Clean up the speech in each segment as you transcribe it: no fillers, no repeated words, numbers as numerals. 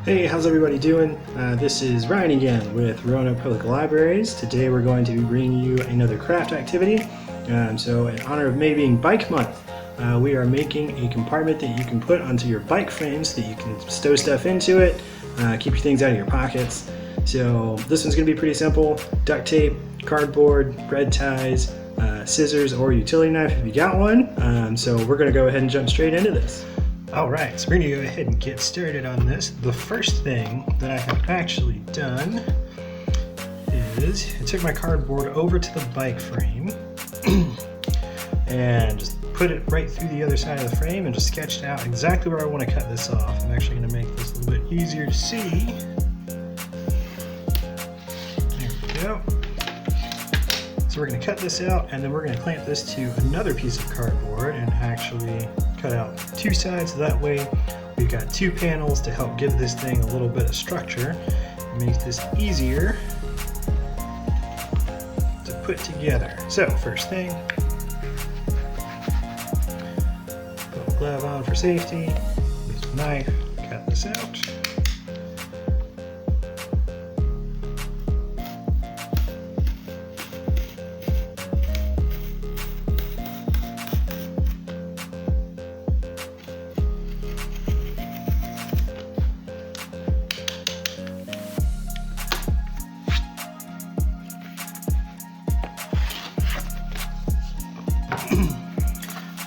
Hey, how's everybody doing? This is Ryan again with Roanoke Public Libraries. Today we're going to be bringing you another craft activity. So in honor of May being Bike Month, we are making a compartment that you can put onto your bike frame so that you can stow stuff into it, keep your things out of your pockets. So this one's going to be pretty simple. Duct tape, cardboard, bread ties, scissors, or utility knife if you got one. So we're going to go ahead and jump straight into this. Alright, so we're going to go ahead and get started on this. The first thing that I have actually done is I took my cardboard over to the bike frame and just put it right through the other side of the frame and just sketched out exactly where I want to cut this off. I'm actually going to make this a little bit easier to see. There we go. So we're going to cut this out and then we're going to clamp this to another piece of cardboard and actually cut out two sides. That way we've got two panels to help give this thing a little bit of structure and make this easier to put together. So first thing, put a glove on for safety, use a knife, cut this out.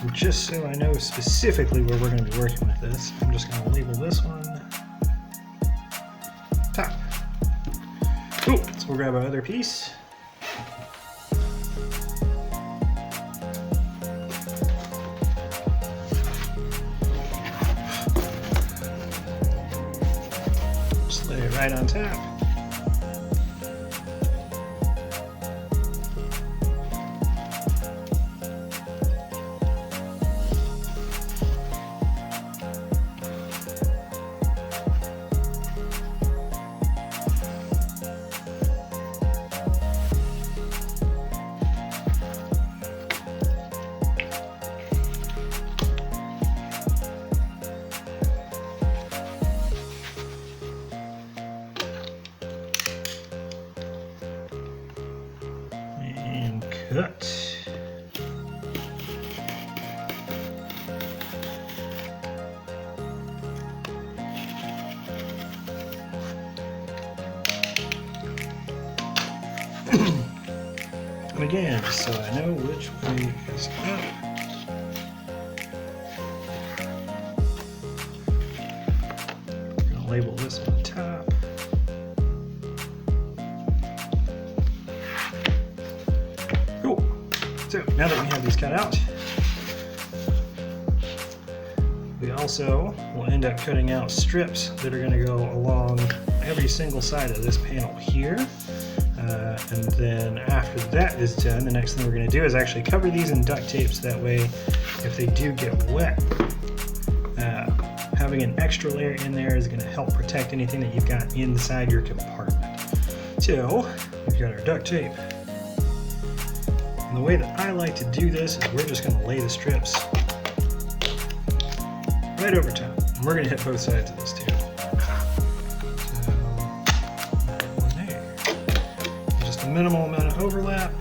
And just so I know specifically where we're going to be working with this, I'm just going to label this one top. Cool. So we'll grab our other piece. Just lay it right on top. Cut. And again, so I know which way is up. I'm gonna label this on top. So now that we have these cut out, we also will end up cutting out strips that are going to go along every single side of this panel here. And then after that is done, the next thing we're going to do is actually cover these in duct tape so that way if they do get wet, having an extra layer in there is going to help protect anything that you've got inside your compartment. So we've got our duct tape. And the way that I like to do this is we're just going to lay the strips right over top. And we're going to hit both sides of this too. So, one there. Just a minimal amount of overlap.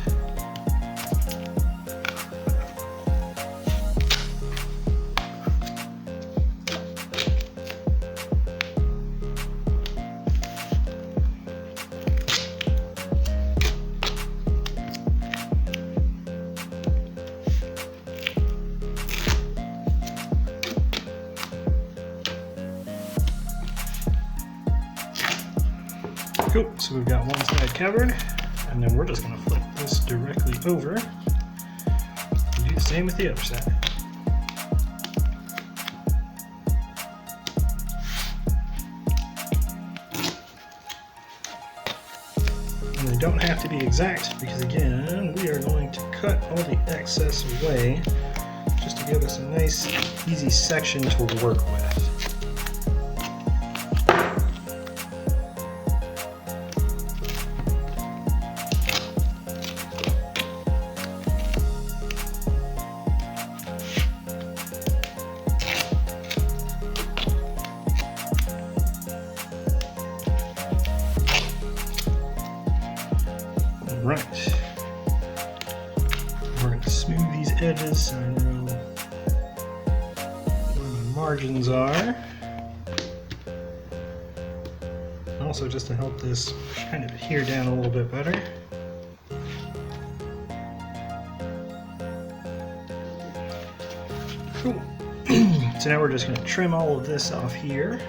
Cool, so we've got one side covered, and then we're just going to flip this directly over and do the same with the other side. And they don't have to be exact because again, we are going to cut all the excess away just to give us a nice, easy section to work with. this so I know where my margins are. Also, just to help this kind of adhere down a little bit better. Cool. So now we're just going to trim all of this off here.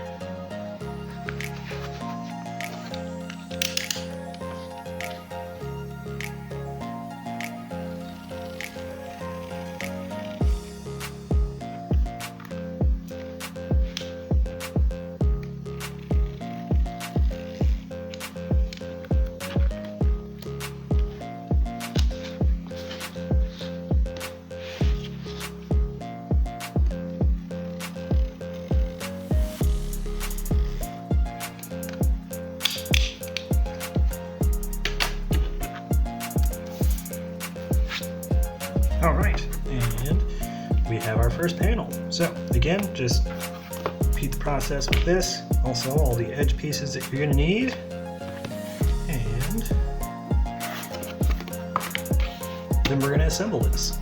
Alright, and we have our first panel. So again, just repeat the process with this. Also all the edge pieces that you're going to need. And then we're going to assemble this.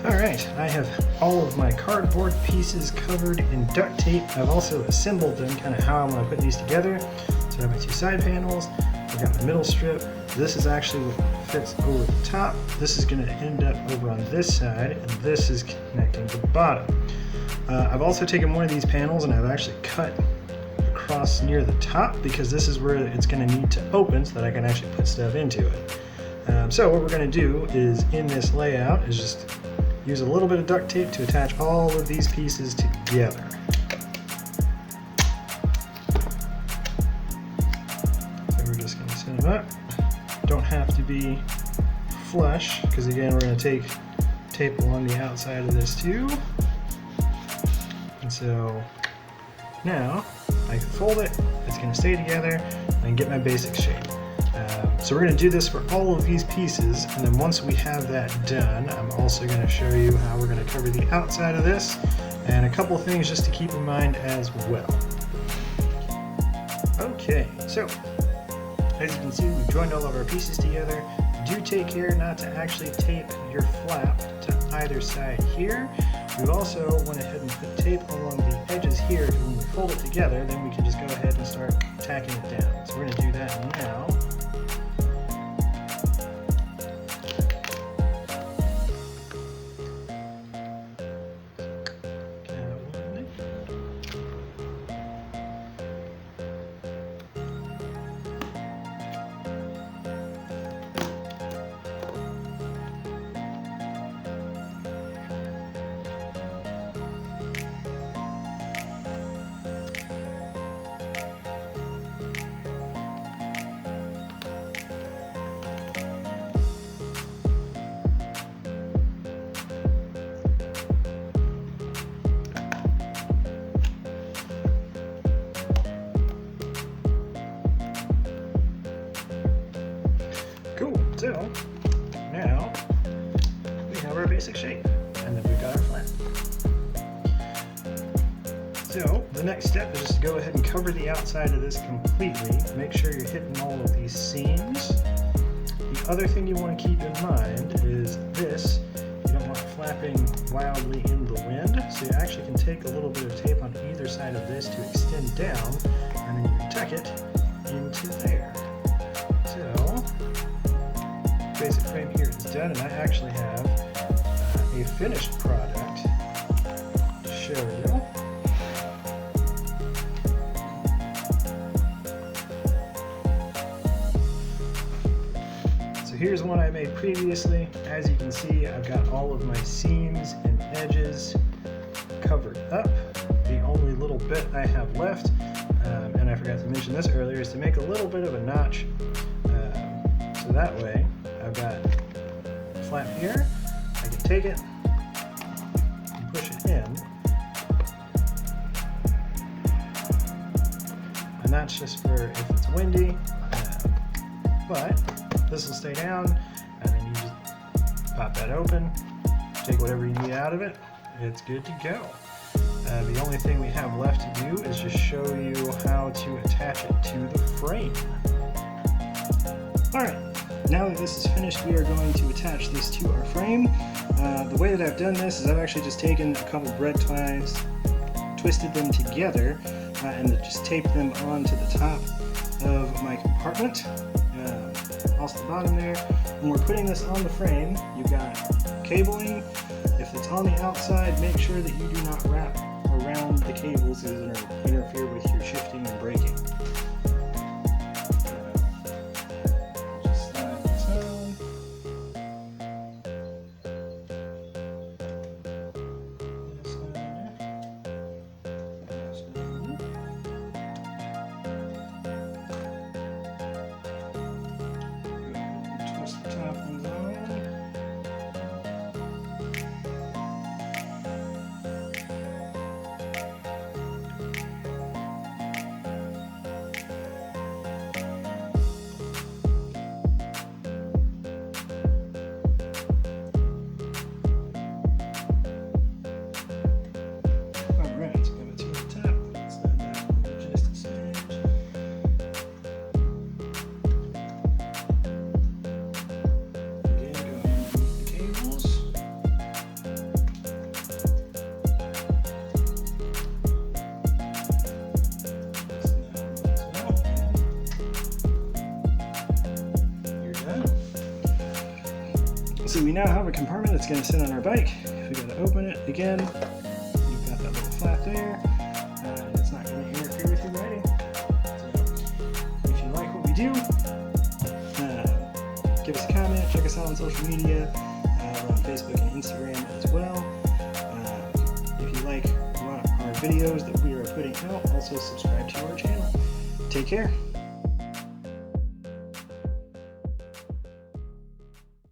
Alright, I have all of my cardboard pieces covered in duct tape. I've also assembled them kind of how I want to put these together. So I have my two side panels, I've got the middle strip. This is actually what fits over the top. This is going to end up over on this side, and this is connecting to the bottom. I've also taken one of these panels and I've actually cut across near the top because this is where it's going to need to open so that I can actually put stuff into it. So what we're going to do is in this layout is just use a little bit of duct tape to attach all of these pieces together. So we're just going to set them up. Don't have to be flush because again we're going to take tape along the outside of this too. And so now I can fold it, it's going to stay together and get my basic shape. So we're going to do this for all of these pieces, and then once we have that done, I'm also going to show you how we're going to cover the outside of this and a couple things just to keep in mind as well. Okay, so as you can see, we've joined all of our pieces together. Do take care not to actually tape your flap to either side here. We've also went ahead and put tape along the edges here, because when we fold it together, then we can just go ahead and start tacking it down. So we're going to do that now. Cool, so now we have our basic shape and then we've got our flap. So the next step is just to go ahead and cover the outside of this completely. Make sure you're hitting all of these seams. The other thing you want to keep in mind is this, you don't want flapping wildly in the wind, so you actually can take a little bit of tape on either side of this to extend down, and then you can tuck it into there. So basic frame here is done, and I actually have a finished product to show you. So here's one I made previously. As you can see, I've got all of my seams and edges covered up. The only little bit I have left, and I forgot to mention this earlier, is to make a little bit of a notch, so that way I've got a flap here, I can take it and push it in, and that's just for if it's windy, but this will stay down, and then you just pop that open, take whatever you need out of it, it's good to go. The only thing we have left to do is just show you how to attach it to the frame. Alright, Now that this is finished, we are going to attach this to our frame. The way that I've done this is I've actually just taken a couple bread ties, twisted them together, and just taped them onto the top of my compartment, also the bottom there. When we're putting this on the frame, you've got cabling. If it's on the outside, make sure that you do not wrap around the cables as it interfere with your shifting and braking. Just slide this on. Twist the top ones on. So we now have a compartment that's going to sit on our bike. If we go to open it again, you've got that little flap there. It's not going to interfere with your riding. So if you like what we do, give us a comment. Check us out on social media. We're on Facebook and Instagram as well. If you like our videos that we are putting out, also subscribe to our channel. Take care.